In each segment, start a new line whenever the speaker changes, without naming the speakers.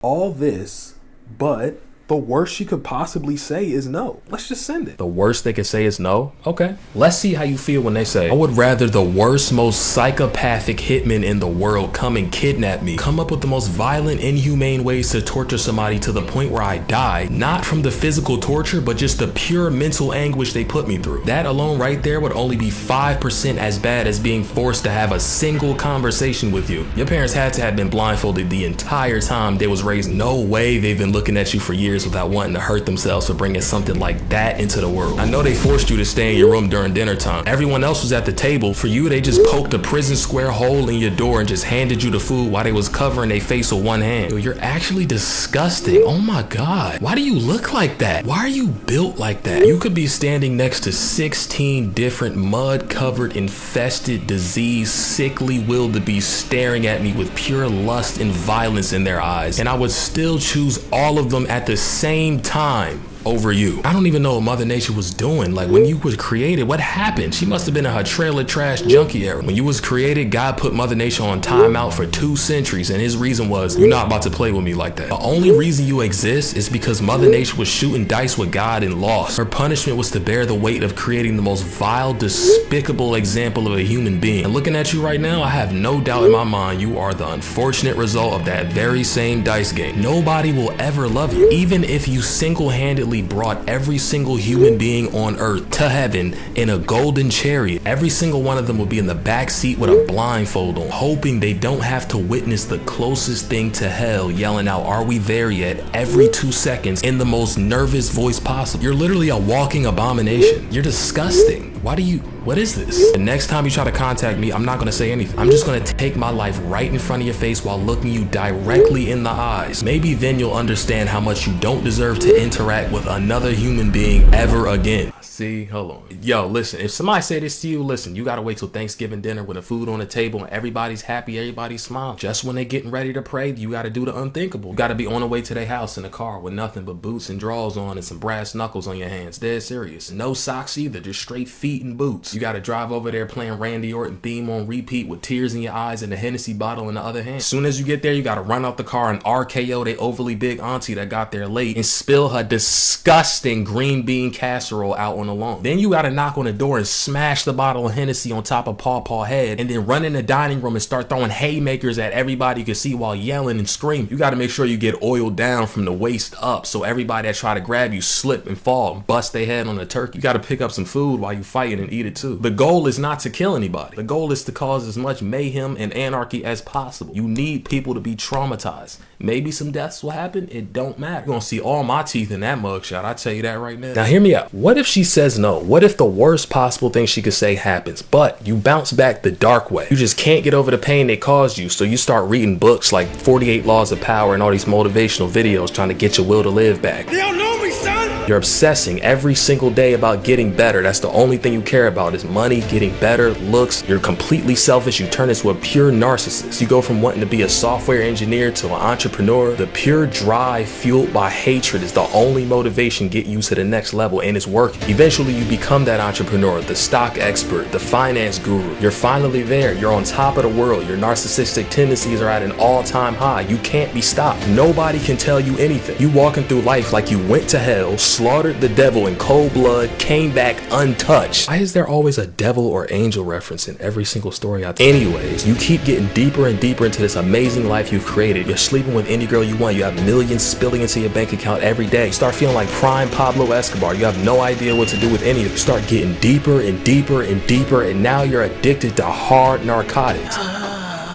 all this, but the worst she could possibly say is no. Let's just send it.
The worst they could say is no? Okay. Let's see how you feel when they say, I would rather the worst, most psychopathic hitman in the world come and kidnap me, come up with the most violent, inhumane ways to torture somebody to the point where I die, not from the physical torture, but just the pure mental anguish they put me through. That alone right there would only be 5% as bad as being forced to have a single conversation with you. Your parents had to have been blindfolded the entire time they was raised. No way they've been looking at you for years without wanting to hurt themselves for bringing something like that into the world. I know they forced you to stay in your room during dinner time. Everyone else was at the table. For you, they just poked a prison square hole in your door and just handed you the food while they was covering their face with one hand. Yo, you're actually disgusting. Oh my God. Why do you look like that? Why are you built like that? You could be standing next to 16 different mud-covered, infested, diseased, sickly wildebeests staring at me with pure lust and violence in their eyes, and I would still choose all of them at the same time over you. I don't even know what Mother Nature was doing. Like, when you was created, what happened? She must have been in her trailer trash junkie era. When you was created, God put Mother Nature on timeout for 2 centuries, and his reason was, you're not about to play with me like that. The only reason you exist is because Mother Nature was shooting dice with God and lost. Her punishment was to bear the weight of creating the most vile, despicable example of a human being. And looking at you right now, I have no doubt in my mind you are the unfortunate result of that very same dice game. Nobody will ever love you, even if you single-handedly brought every single human being on earth to heaven in a golden chariot. Every single one of them will be in the back seat with a blindfold on, hoping they don't have to witness the closest thing to hell yelling out, "Are we there yet?" every 2 seconds in the most nervous voice possible. You're literally a walking abomination. You're disgusting. What is this? The next time you try to contact me, I'm not gonna say anything. I'm just gonna take my life right in front of your face while looking you directly in the eyes. Maybe then you'll understand how much you don't deserve to interact with another human being ever again. See, hold on. Yo, listen, if somebody say this to you, listen, you gotta wait till Thanksgiving dinner with the food on the table and everybody's happy, everybody's smiling. Just when they're getting ready to pray, you gotta do the unthinkable. You gotta be on the way to their house in a car with nothing but boots and drawers on and some brass knuckles on your hands. Dead serious. No socks either, just straight feet and boots. You gotta drive over there playing Randy Orton theme on repeat with tears in your eyes and a Hennessy bottle in the other hand. As soon as you get there, you gotta run out the car and RKO they overly big auntie that got there late and spill her disgusting green bean casserole out on the lawn. Then you gotta knock on the door and smash the bottle of Hennessy on top of Paw head, and then run in the dining room and start throwing haymakers at everybody you can see while yelling and screaming. You gotta make sure you get oiled down from the waist up so everybody that try to grab you slip and fall and bust their head on the turkey. You gotta pick up some food while you fighting and eat it too. The goal is not to kill anybody. The goal is to cause as much mayhem and anarchy as possible. You need people to be traumatized. Maybe some deaths will happen. It don't matter. You're gonna see all my teeth in that mugshot. I tell you that right now. Now hear me out. What if she says no? What if the worst possible thing she could say happens, but you bounce back the dark way? You just can't get over the pain they caused you, so you start reading books like 48 Laws of Power and all these motivational videos trying to get your will to live back.
They don't know me, son!
You're obsessing every single day about getting better. That's the only thing you care about is money, getting better, looks. You're completely selfish. You turn into a pure narcissist. You go from wanting to be a software engineer to an entrepreneur. The pure drive fueled by hatred is the only motivation get you to the next level, and it's working. Eventually you become that entrepreneur, the stock expert, the finance guru. You're finally there. You're on top of the world. Your narcissistic tendencies are at an all-time high. You can't be stopped. Nobody can tell you anything. You walking through life like you went to hell, slaughtered the devil in cold blood, came back untouched. Why is there always a devil or angel reference in every single story I tell? Anyways, you keep getting deeper and deeper into this amazing life you've created. You're sleeping with any girl you want. You have millions spilling into your bank account every day. You start feeling like prime Pablo Escobar. You have no idea what to do with any of it. You start getting deeper and deeper and deeper, and now you're addicted to hard narcotics.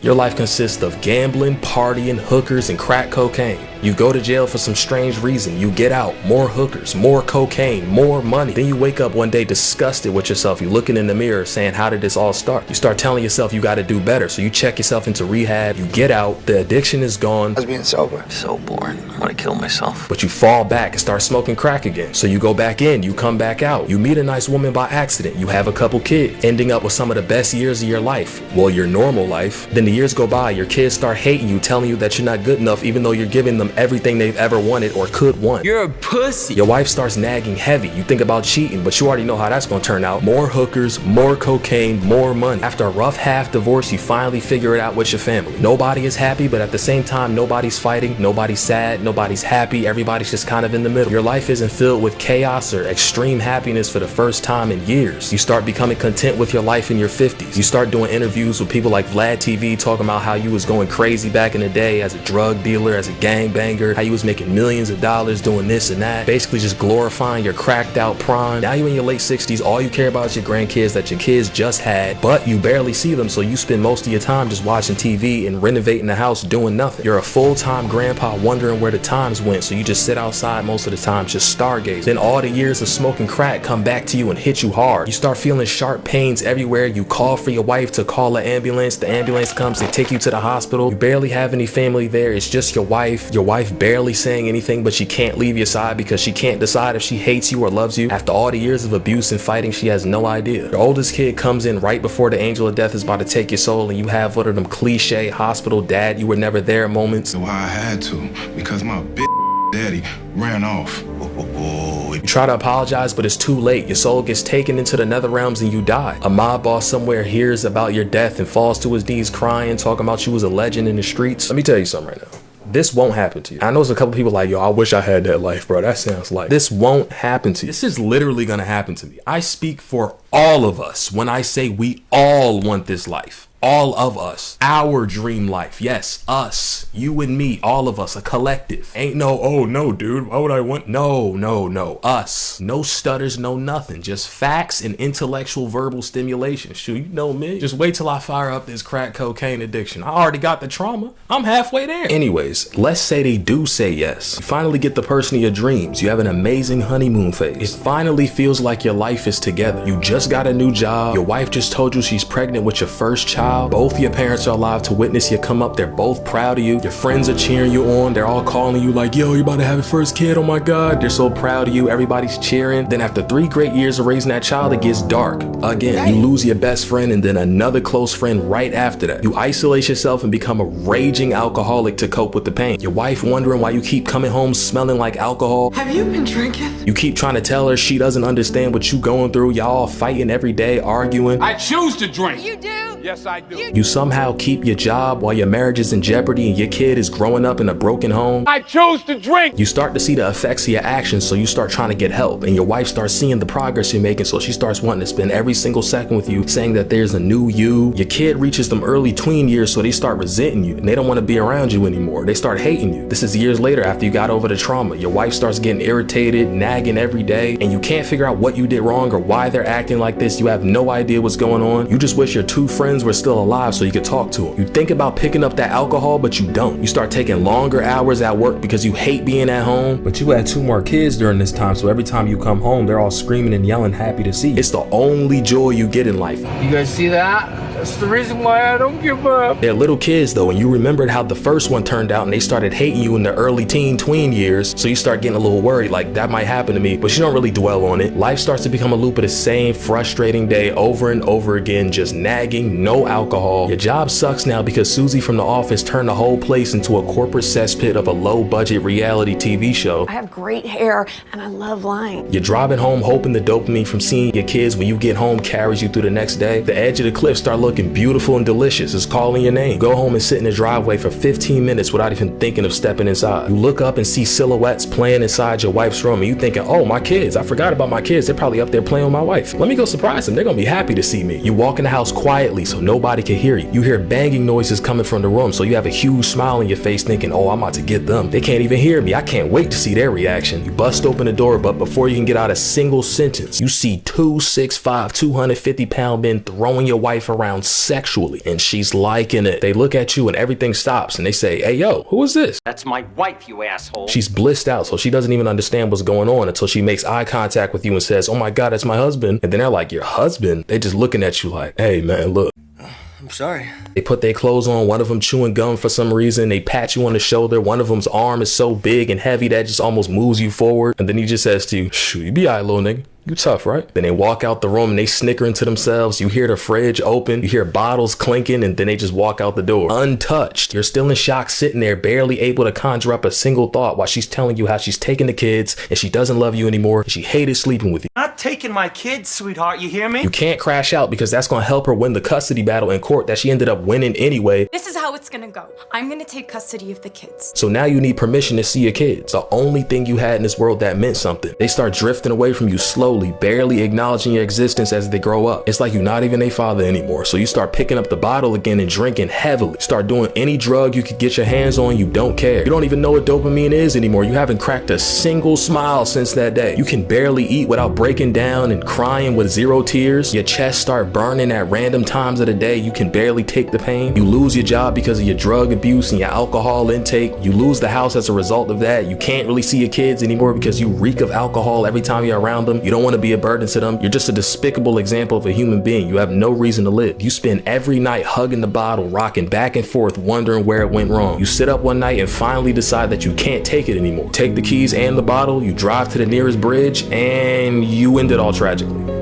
Your life consists of gambling, partying, hookers, and crack cocaine. You go to jail for some strange reason. You get out, more hookers, more cocaine, more money. Then you wake up one day disgusted with yourself. You're looking in the mirror saying, how did this all start? You start telling yourself you got to do better. So you check yourself into rehab. You get out. The addiction is gone.
I was being sober.
So boring. I want to kill myself.
But you fall back and start smoking crack again. So you go back in. You come back out. You meet a nice woman by accident. You have a couple kids, ending up with some of the best years of your life. Well, your normal life. Then the years go by. Your kids start hating you, telling you that you're not good enough, even though you're giving them them everything they've ever wanted or could want.
You're a pussy.
Your wife starts nagging heavy. You think about cheating, but you already know how that's gonna turn out. More hookers, more cocaine, more money. After a rough half divorce, you finally figure it out with your family. Nobody is happy, but at the same time, nobody's fighting, nobody's sad, nobody's happy, everybody's just kind of in the middle. Your life isn't filled with chaos or extreme happiness for the first time in years. You start becoming content with your life in your 50s. You start doing interviews with people like Vlad TV talking about how you was going crazy back in the day as a drug dealer, as a gangbanger, how you was making millions of dollars doing this and that, basically just glorifying your cracked out prime. Now you in your late 60s, all you care about is your grandkids that your kids just had, but you barely see them, so you spend most of your time just watching TV and renovating the house doing nothing. You're a full-time grandpa wondering where the times went, so you just sit outside most of the time just stargazing. Then all the years of smoking crack come back to you and hit you hard. You start feeling sharp pains everywhere. You call for your wife to call an ambulance. The ambulance comes, they take you to the hospital. You barely have any family there. It's just your wife. Your wife barely saying anything, but she can't leave your side because she can't decide if she hates you or loves you. After all the years of abuse and fighting, she has no idea. Your oldest kid comes in right before the angel of death is about to take your soul, and you have one of them cliche hospital dad you were never there moments.
So I had to, because my daddy ran off.
You try to apologize, but it's too late. Your soul gets taken into the nether realms and you die. A mob boss somewhere hears about your death and falls to his knees crying, talking about you was a legend in the streets. Let me tell you something right now. This won't happen to you. I know there's a couple people like, yo, I wish I had that life, bro. That sounds like. This won't happen to you. This is literally gonna happen to me. I speak for all of us when I say we all want this life. All of us. Our dream life. Yes, us. You and me. All of us. A collective. Ain't no, oh no, dude. Why would I want? No. Us. No stutters, no nothing. Just facts and intellectual verbal stimulation. Shoot, you know me. Just wait till I fire up this crack cocaine addiction. I already got the trauma. I'm halfway there. Anyways, let's say they do say yes. You finally get the person of your dreams. You have an amazing honeymoon phase. It finally feels like your life is together. You just got a new job. Your wife just told you she's pregnant with your first child. Both your parents are alive to witness you come up. They're both proud of you. Your friends are cheering you on. They're all calling you like, yo, you about to have your first kid. Oh my God. They're so proud of you. Everybody's cheering. Then after 3 great years of raising that child, it gets dark. Again, you lose your best friend and then another close friend right after that. You isolate yourself and become a raging alcoholic to cope with the pain. Your wife wondering why you keep coming home smelling like alcohol.
Have you been drinking?
You keep trying to tell her she doesn't understand what you going through. Y'all fighting every day, arguing.
I choose to drink.
You do?
Yes, I do.
You somehow keep your job while your marriage is in jeopardy and your kid is growing up in a broken home.
I choose to drink.
You start to see the effects of your actions, so you start trying to get help. And your wife starts seeing the progress you're making, so she starts wanting to spend every single second with you, saying that there's a new you. Your kid reaches them early tween years, so they start resenting you, and they don't want to be around you anymore. They start hating you. This is years later after you got over the trauma. Your wife starts getting irritated, nagging every day, and you can't figure out what you did wrong or why they're acting like this. You have no idea what's going on. You just wish your 2 friends were still alive so you could talk to them. You think about picking up that alcohol, but you don't. You start taking longer hours at work because you hate being at home. But you had 2 more kids during this time, so every time you come home, they're all screaming and yelling, happy to see you. It's the only joy you get in life.
You guys see that? That's the reason why I don't give up.
They're little kids though, and you remembered how the first one turned out and they started hating you in the early tween years, so you start getting a little worried, like that might happen to me, but you don't really dwell on it. Life starts to become a loop of the same frustrating day over and over again, just nagging, no alcohol. Your job sucks now because Susie from the office turned the whole place into a corporate cesspit of a low-budget reality TV show.
I have great hair and I love lying.
You're driving home hoping the dopamine from seeing your kids when you get home carries you through the next day. The edge of the cliff start looking beautiful and delicious. It's calling your name. Go home and sit in the driveway for 15 minutes without even thinking of stepping inside. You look up and see silhouettes playing inside your wife's room, and you thinking, oh, my kids. I forgot about my kids. They're probably up there playing with my wife. Let me go surprise them. They're gonna be happy to see me. You walk in the house quietly so nobody can hear you. You hear banging noises coming from the room, so you have a huge smile on your face thinking, oh, I'm about to get them. They can't even hear me. I can't wait to see their reaction. You bust open the door, but before you can get out a single sentence, you see 2 6'5", 250-pound men throwing your wife around sexually, and she's liking it. They look at you and everything stops, and they say, hey, yo, who is this?
That's my wife, you asshole.
She's blissed out, so she doesn't even understand what's going on until she makes eye contact with you and says, oh my God, that's my husband. And then they're like, your husband? They just looking at you like, hey, man, look.
I'm sorry.
They put their clothes on, one of them chewing gum for some reason. They pat you on the shoulder. One of them's arm is so big and heavy that just almost moves you forward. And then he just says to you, shoot, you be all right, little nigga. You tough, right? Then they walk out the room and they snickering to themselves. You hear the fridge open, you hear bottles clinking, and then they just walk out the door. Untouched. You're still in shock, sitting there, barely able to conjure up a single thought while she's telling you how she's taking the kids and she doesn't love you anymore and she hated sleeping with you.
Not taking my kids, sweetheart, you hear me?
You can't crash out because that's gonna help her win the custody battle in court that she ended up winning anyway.
This is how it's gonna go. I'm gonna take custody of the kids.
So now you need permission to see your kids. The only thing you had in this world that meant something. They start drifting away from you slowly, barely acknowledging your existence as they grow up. It's like you're not even a father anymore. So you start picking up the bottle again and drinking heavily. Start doing any drug you could get your hands on. You don't care. You don't even know what dopamine is anymore. You haven't cracked a single smile since that day. You can barely eat without breaking down and crying with 0 tears. Your chest start burning at random times of the day. You can barely take the pain. You lose your job because of your drug abuse and your alcohol intake. You lose the house as a result of that. You can't really see your kids anymore because you reek of alcohol every time you're around them. You don't want to be a burden to them. You're just a despicable example of a human being. You have no reason to live. You spend every night hugging the bottle, rocking back and forth, wondering where it went wrong. You sit up one night and finally decide that you can't take it anymore. Take the keys and the bottle, you drive to the nearest bridge, and you end it all tragically.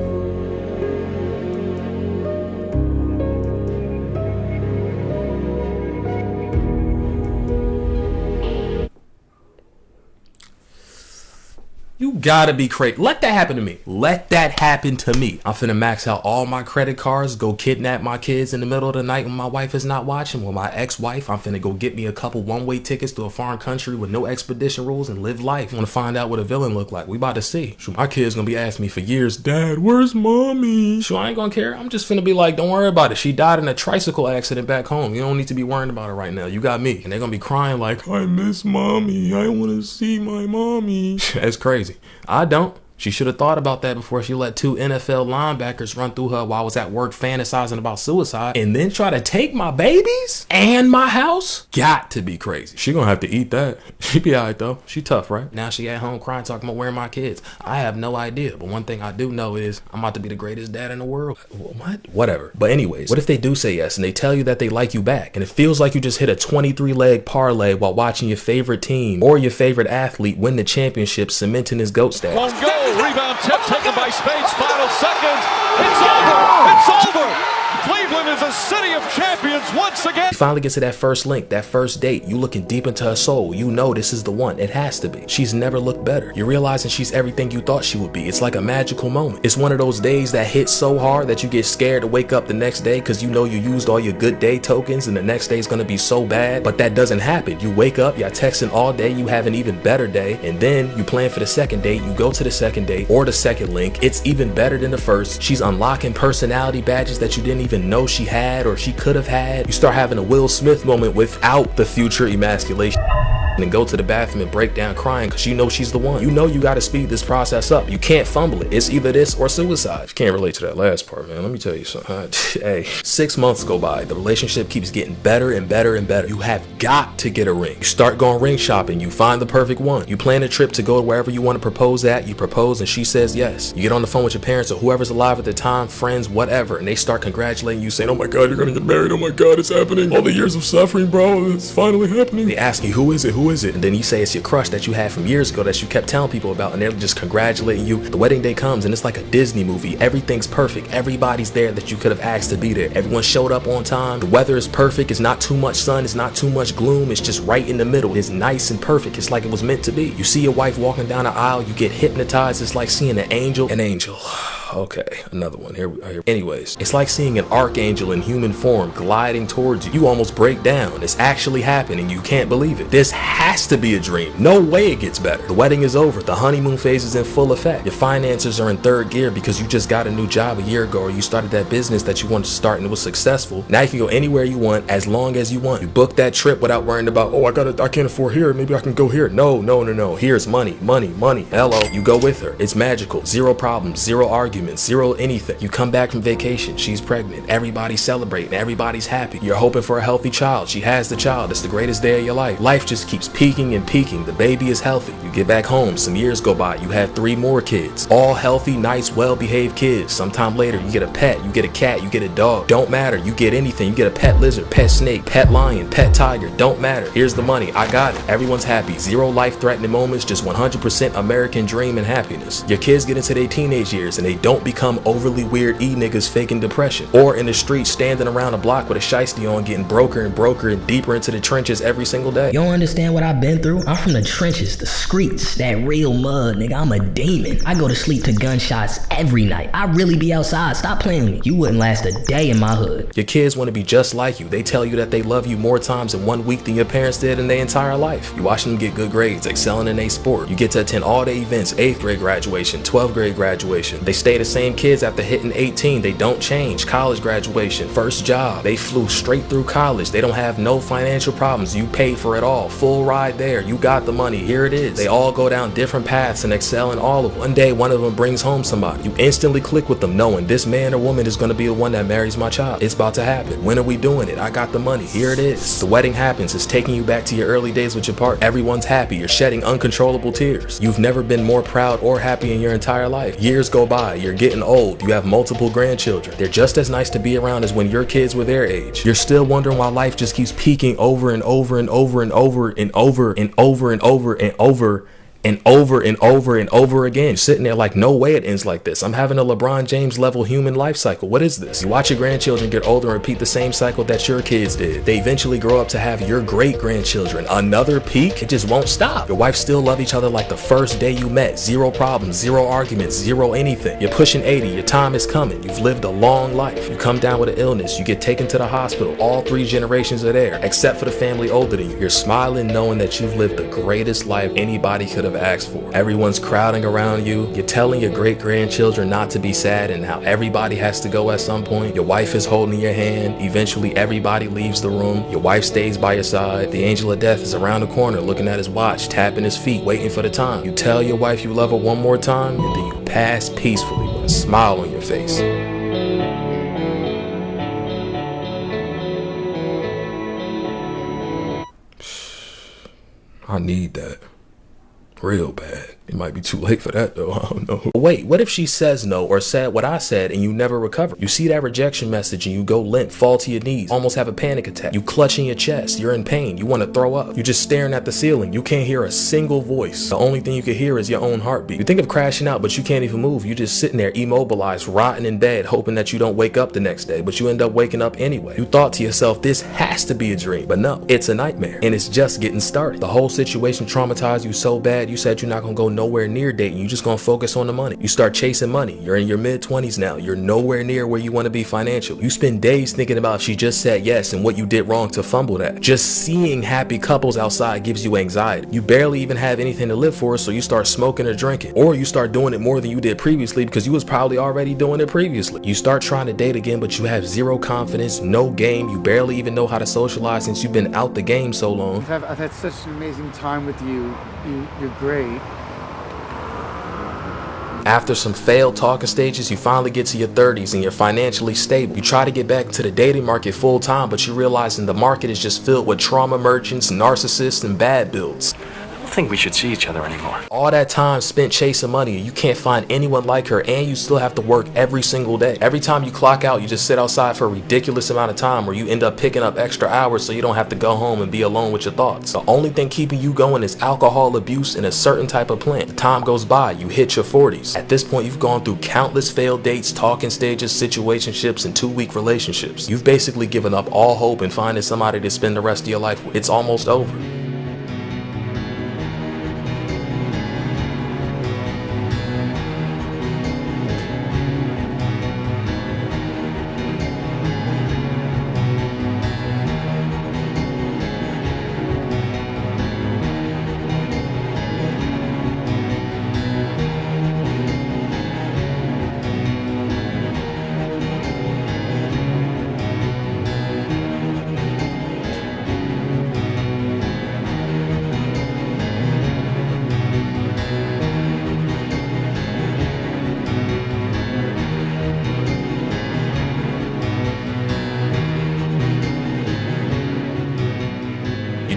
You gotta be crazy. Let that happen to me. Let that happen to me. I'm finna max out all my credit cards, go kidnap my kids in the middle of the night when my wife is not watching. With my ex-wife, I'm finna go get me a couple one-way tickets to a foreign country with no expedition rules and live life. I wanna find out what a villain look like. We about to see. Shoot, my kids gonna be asking me for years, Dad, where's mommy? Shoot, I ain't gonna care. I'm just finna be like, don't worry about it. She died in a tricycle accident back home. You don't need to be worrying about her right now. You got me. And they're gonna be crying like, I miss mommy. I wanna see my mommy. That's crazy. I don't. She should have thought about that before she let 2 NFL linebackers run through her while I was at work fantasizing about suicide and then try to take my babies and my house. Got to be crazy. She gonna have to eat that. She be alright though. She tough, right? Now she at home crying, talking about where my kids. I have no idea, but one thing I do know is I'm about to be the greatest dad in the world. What? Whatever. But anyways, what if they do say yes and they tell you that they like you back and it feels like you just hit a 23-leg parlay while watching your favorite team or your favorite athlete win the championship, cementing his GOAT status?
Won't go. Rebound tip taken by Spades. Final seconds. It's over. It's over. Cleveland is a city of champions once again.
You finally get to that first link, that first date. You looking deep into her soul. You know this is the one. It has to be. She's never looked better. You're realizing she's everything you thought she would be. It's like a magical moment. It's one of those days that hit so hard that you get scared to wake up the next day because you know you used all your good day tokens and the next day is going to be so bad. But that doesn't happen. You wake up, you're texting all day, you have an even better day, and then you plan for the second date. You go to the second date or the second link. It's even better than the first. She's unlocking personality badges that you didn't even know she had or she could have had. You start having a Will Smith moment without the future emasculation. And go to the bathroom and break down crying because you know she's the one. You know you got to speed this process up. You can't fumble it. It's either this or suicide. You can't relate to that last part, man. Let me tell you something. Hey, 6 months go by. The relationship keeps getting better and better and better. You have got to get a ring. You start going ring shopping. You find the perfect one. You plan a trip to go wherever you want to propose at. You propose and she says yes. You get on the phone with your parents or whoever's alive at the time, friends, whatever, and they start congratulating you, saying, oh my God, you're going to get married. Oh my God, it's happening. All the years of suffering, bro, it's finally happening. They ask you, who is it? Who is it? And then you say it's your crush that you had from years ago that you kept telling people about, and they're just congratulating you. The wedding day comes and it's like a Disney movie. Everything's perfect. Everybody's there that you could have asked to be there. Everyone showed up on time. The weather is perfect. It's not too much sun. It's not too much gloom. It's just right in the middle. It's nice and perfect. It's like it was meant to be. You see your wife walking down the aisle. You get hypnotized. It's like seeing an angel. An angel. Okay, another one. Here. Anyways, it's like seeing an archangel in human form gliding towards you. You almost break down. It's actually happening. You can't believe it. This has to be a dream. No way it gets better. The wedding is over. The honeymoon phase is in full effect. Your finances are in third gear because you just got a new job a year ago, or you started that business that you wanted to start and it was successful. Now you can go anywhere you want as long as you want. You book that trip without worrying about, oh, I can't afford here. Maybe I can go here. No. Here's money. Hello. You go with her. It's magical. Zero problems. Zero arguments. Zero anything. You come back from vacation. She's pregnant. Everybody's celebrating. Everybody's happy. You're hoping for a healthy child. She has the child. It's the greatest day of your life. Life just keeps keeps peaking and peaking. The baby is healthy. You get back home, some years go by, you have 3 more kids. All healthy, nice, well-behaved kids. Sometime later, you get a pet, you get a cat, you get a dog. Don't matter, you get anything. You get a pet lizard, pet snake, pet lion, pet tiger. Don't matter. Here's the money, I got it. Everyone's happy. 0 life-threatening moments, just 100% American dream and happiness. Your kids get into their teenage years and they don't become overly weird niggas faking depression. Or in the street standing around a block with a shiesty on, getting broker and deeper into the trenches every single day.
You don't understand what I've been through? I'm from the trenches, the streets, that real mud, nigga. I'm a demon. I go to sleep to gunshots every night. I really be outside. Stop playing with me. You wouldn't last a day in my hood.
Your kids want to be just like you. They tell you that they love you more times in 1 week than your parents did in their entire life. You watch them get good grades, excelling in a sport. You get to attend all their events, 8th grade graduation, 12th grade graduation. They stay the same kids after hitting 18. They don't change. College graduation, first job. They flew straight through college. They don't have no financial problems. You pay for it all. Full ride there. You got the money. Here it is. They all go down different paths and excel in all of them. One day, one of them brings home somebody. You instantly click with them knowing this man or woman is going to be the one that marries my child. It's about to happen. When are we doing it? I got the money. Here it is. The wedding happens. It's taking you back to your early days with your partner. Everyone's happy. You're shedding uncontrollable tears. You've never been more proud or happy in your entire life. Years go by. You're getting old. You have multiple grandchildren. They're just as nice to be around as when your kids were their age. You're still wondering why life just keeps peaking over and over and over and over and over and over and over and over and over and over and over again. You're sitting there like, no way it ends like this. I'm having a LeBron James level human life cycle. What is this? You watch your grandchildren get older and repeat the same cycle that your kids did. They eventually grow up to have your great grandchildren. Another peak? It just won't stop. Your wife still love each other like the first day you met. 0 problems, 0 arguments, 0 anything. You're pushing 80. Your time is coming. You've lived a long life. You come down with an illness. You get taken to the hospital. All 3 generations are there, except for the family older than you. You're smiling knowing that you've lived the greatest life anybody could have asked for. Everyone's crowding around you. You're telling your great-grandchildren not to be sad and how everybody has to go at some point. Your wife is holding your hand. Eventually, everybody leaves the room. Your wife stays by your side. The angel of death is around the corner looking at his watch, tapping his feet, waiting for the time. You tell your wife you love her one more time, and then you pass peacefully with a smile on your face. I need that. Real bad. It might be too late for that though, I don't know. Wait, what if she says no or said what I said and you never recover? You see that rejection message and you go limp, fall to your knees, almost have a panic attack. You clutching your chest, you're in pain, you want to throw up. You're just staring at the ceiling, you can't hear a single voice. The only thing you can hear is your own heartbeat. You think of crashing out but you can't even move. You're just sitting there immobilized, rotting in bed, hoping that you don't wake up the next day, but you end up waking up anyway. You thought to yourself, this has to be a dream, but no, it's a nightmare and it's just getting started. The whole situation traumatized you so bad you said you're not gonna go nowhere near dating. You're just gonna focus on the money. You start chasing money. You're in your mid-20s now. You're nowhere near where you want to be financially. You spend days thinking about if she just said yes and what you did wrong to fumble that. Just seeing happy couples outside gives you anxiety. You barely even have anything to live for, so you start smoking or drinking. Or you start doing it more than you did previously because you was probably already doing it previously. You start trying to date again, but you have 0 confidence, no game. You barely even know how to socialize since you've been out the game so long.
I've had such an amazing time with you. You're great.
After some failed talking stages, you finally get to your 30s and you're financially stable. You try to get back to the dating market full time, but you realize the market is just filled with trauma merchants, narcissists, and bad builds.
I don't think we should see each other anymore.
All that time spent chasing money and you can't find anyone like her, and you still have to work every single day. Every time you clock out, you just sit outside for a ridiculous amount of time where you end up picking up extra hours so you don't have to go home and be alone with your thoughts. The only thing keeping you going is alcohol abuse and a certain type of plant. The time goes by, you hit your 40s. At this point, you've gone through countless failed dates, talking stages, situationships, and 2-week relationships. You've basically given up all hope in finding somebody to spend the rest of your life with. It's almost over.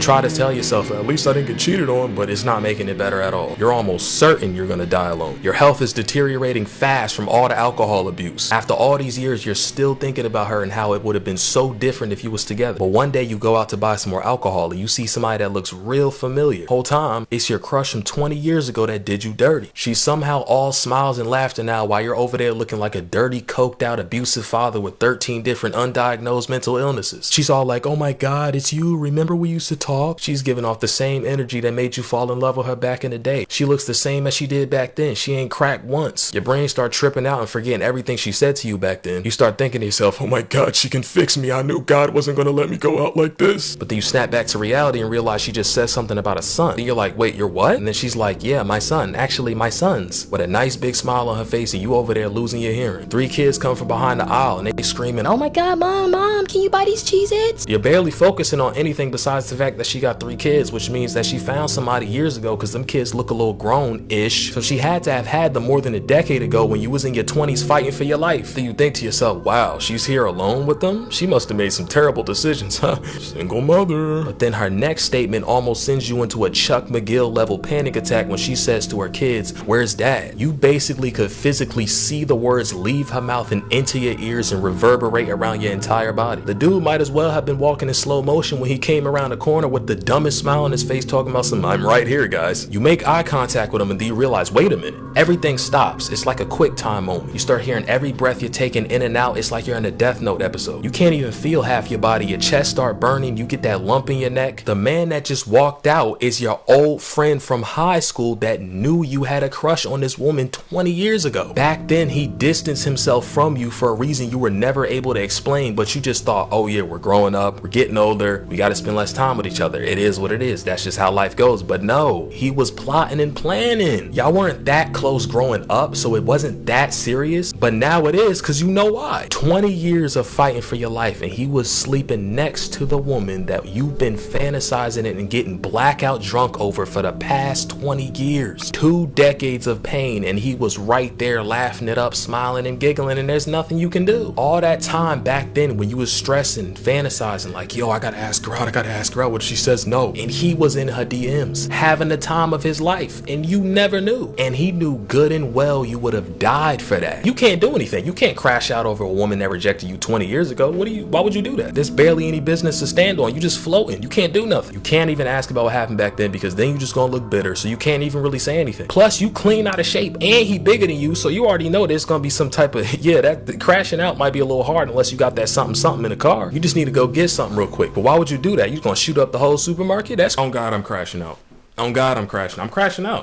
try to tell yourself, at least I didn't get cheated on, but it's not making it better at all. You're almost certain you're gonna die alone. Your health is deteriorating fast from all the alcohol abuse. After all these years, you're still thinking about her and how it would have been so different if you was together. But one day you go out to buy some more alcohol and you see somebody that looks real familiar. Whole time, it's your crush from 20 years ago that did you dirty. She's somehow all smiles and laughter now while you're over there looking like a dirty, coked out, abusive father with 13 different undiagnosed mental illnesses. She's all like, oh my God, it's you. Remember we used to talk? She's giving off the same energy that made you fall in love with her back in the day. She looks the same as she did back then. She ain't cracked once. Your brain start tripping out and forgetting everything she said to you back then. You start thinking to yourself, oh my God, she can fix me. I knew God wasn't gonna let me go out like this. But then you snap back to reality and realize she just said something about a son. Then you're like, wait, you're what? And then she's like, yeah, my son. Actually, my sons. With a nice big smile on her face and you over there losing your hearing. 3 kids come from behind the aisle and they screaming, oh my God, mom, can you buy these Cheez-Its? You're barely focusing on anything besides the fact that she got 3 kids, which means that she found somebody years ago because them kids look a little grown-ish. So she had to have had them more than a decade ago when you was in your 20s fighting for your life. Then you think to yourself, wow, she's here alone with them? She must have made some terrible decisions, huh? Single mother. But then her next statement almost sends you into a Chuck McGill level panic attack when she says to her kids, where's dad? You basically could physically see the words leave her mouth and into your ears and reverberate around your entire body. The dude might as well have been walking in slow motion when he came around the corner with the dumbest smile on his face talking about some, I'm right here, guys. You make eye contact with him and then you realize, wait a minute, everything stops. It's like a quick time moment. You start hearing every breath you're taking in and out. It's like you're in a Death Note episode. You can't even feel half your body. Your chest start burning. You get that lump in your neck. The man that just walked out is your old friend from high school that knew you had a crush on this woman 20 years ago. Back then, he distanced himself from you for a reason you were never able to explain, but you just thought, oh yeah, we're growing up, we're getting older, we got to spend less time with each other. It is what it is. That's just how life goes. But no, he was plotting and planning. Y'all weren't that close growing up, so it wasn't that serious, but now it is because you know why. 20 years of fighting for your life and he was sleeping next to the woman that you've been fantasizing it and getting blackout drunk over for the past 20 years. 2 decades of pain and he was right there laughing it up, smiling and giggling, and there's nothing you can do. All that time back then when you was stressing, fantasizing like, yo, I gotta ask her out, what if she says no? And he was in her DMs having the time of his life and you never knew. And he knew good and well you would have died for that. You can't do anything. You can't crash out over a woman that rejected you 20 years ago. Why would you do that? There's barely any business to stand on. You just floating. You can't do nothing. You can't even ask about what happened back then because then you just gonna look bitter, so you can't even really say anything. Plus you clean out of shape and he bigger than you, so you already know there's gonna be some type of, yeah, that crashing out might be a little hard unless you got that something in the car. You just need to go get something real quick. But why would you do that? You gonna shoot up the whole supermarket? That's on God, I'm crashing out. On God, I'm crashing out.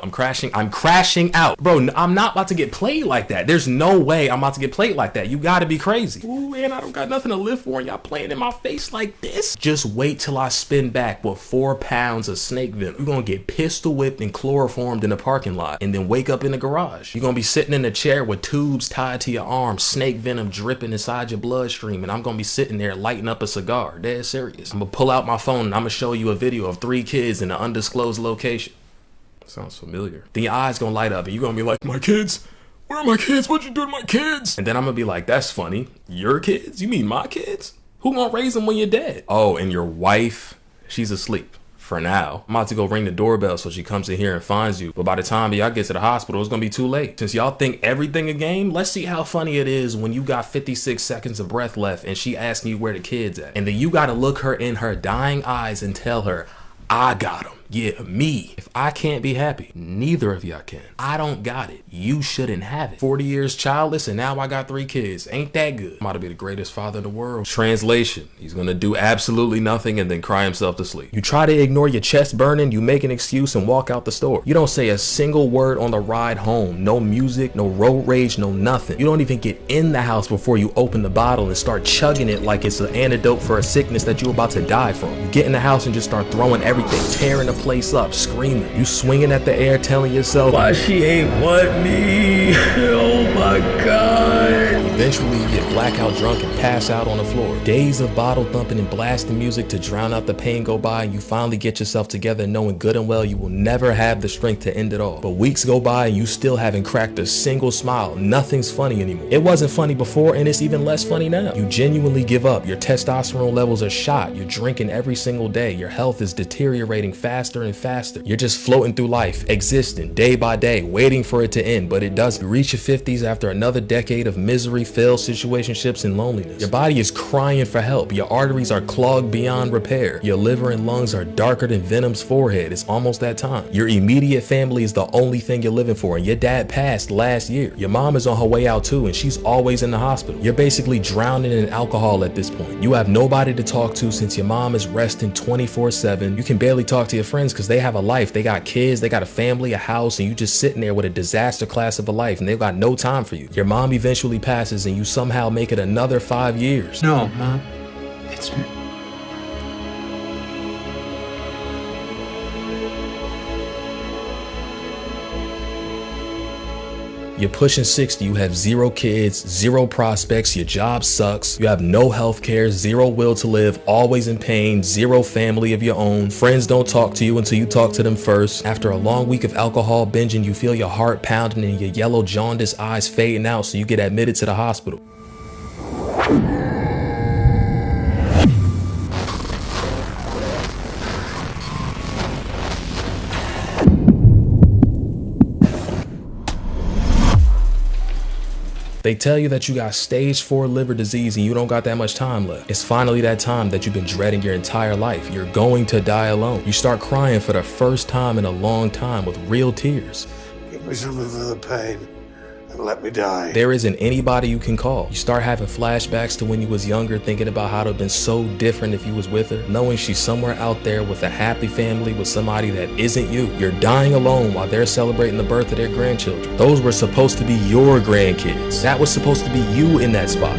I'm crashing out. Bro, I'm not about to get played like that. There's no way I'm about to get played like that. You gotta be crazy. Ooh, man, I don't got nothing to live for and y'all playing in my face like this. Just wait till I spin back with 4 pounds of snake venom. You're gonna get pistol whipped and chloroformed in the parking lot and then wake up in the garage. You're gonna be sitting in a chair with tubes tied to your arms, snake venom dripping inside your bloodstream, and I'm gonna be sitting there lighting up a cigar. Dead serious. I'm gonna pull out my phone and I'm gonna show you a video of 3 kids in an undisclosed location. Sounds familiar. Then your eyes gonna light up and you're gonna be like, my kids? Where are my kids? What'd you do to my kids? And then I'm gonna be like, that's funny. Your kids? You mean my kids? Who gonna raise them when you're dead? Oh, and your wife, she's asleep. For now. I'm about to go ring the doorbell so she comes in here and finds you. But by the time y'all get to the hospital, it's gonna be too late. Since y'all think everything a game, let's see how funny it is when you got 56 seconds of breath left and she asking you where the kids at. And then you gotta look her in her dying eyes and tell her, I got them. Yeah, me. If I can't be happy, neither of y'all can. I don't got it. You shouldn't have it. 40 years childless and now I got 3 kids. Ain't that good? I'm about to be the greatest father in the world. Translation. He's gonna do absolutely nothing and then cry himself to sleep. You try to ignore your chest burning, you make an excuse and walk out the store. You don't say a single word on the ride home. No music, no road rage, no nothing. You don't even get in the house before you open the bottle and start chugging it like it's an antidote for a sickness that you're about to die from. You get in the house and just start throwing everything, tearing the place up, screaming. You swinging at the air telling yourself, why she ain't want me? Oh my God. Eventually, you get blackout drunk and pass out on the floor. Days of bottle thumping and blasting music to drown out the pain go by, and you finally get yourself together knowing good and well you will never have the strength to end it all. But weeks go by and you still haven't cracked a single smile. Nothing's funny anymore. It wasn't funny before, and it's even less funny now. You genuinely give up. Your testosterone levels are shot. You're drinking every single day. Your health is deteriorating faster and faster. You're just floating through life, existing day by day, waiting for it to end, but it doesn't. You reach your 50s after another decade of misery, failed situationships, and loneliness. Your body is crying for help. Your arteries are clogged beyond repair. Your liver and lungs are darker than Venom's forehead. It's almost that time. Your immediate family is the only thing you're living for, and your dad passed last year. Your mom is on her way out too, and she's always in the hospital. You're basically drowning in alcohol at this point. You have nobody to talk to since your mom is resting 24/7. You can barely talk to your friends because they have a life. They got kids, they got a family, a house, and you just sitting there with a disaster class of a life, and they've got no time for you. Your mom eventually passes, and you somehow make it another 5 years.
No, Mom. It's me.
You're pushing 60, you have 0 kids, 0 prospects, your job sucks, you have no health care, 0 will to live, always in pain, 0 family of your own, friends don't talk to you until you talk to them first. After a long week of alcohol binging, you feel your heart pounding and your yellow jaundiced eyes fading out, so you get admitted to the hospital. They tell you that you got stage 4 liver disease and you don't got that much time left. It's finally that time that you've been dreading your entire life. You're going to die alone. You start crying for the first time in a long time with real tears.
Give me something for the pain and let me die.
There isn't anybody you can call. You start having flashbacks to when you was younger, thinking about how it would have been so different if you was with her, knowing she's somewhere out there with a happy family with somebody that isn't you. You're dying alone while they're celebrating the birth of their grandchildren. Those were supposed to be your grandkids. That was supposed to be you in that spot.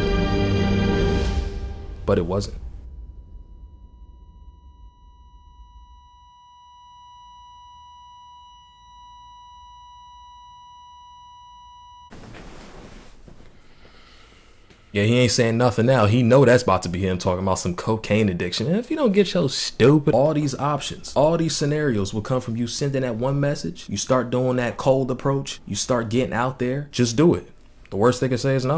But it wasn't. Yeah, he ain't saying nothing now. He know that's about to be him talking about some cocaine addiction. And if you don't get your stupid, all these options, all these scenarios will come from you sending that one message. You start doing that cold approach. You start getting out there. Just do it. The worst they can say is no.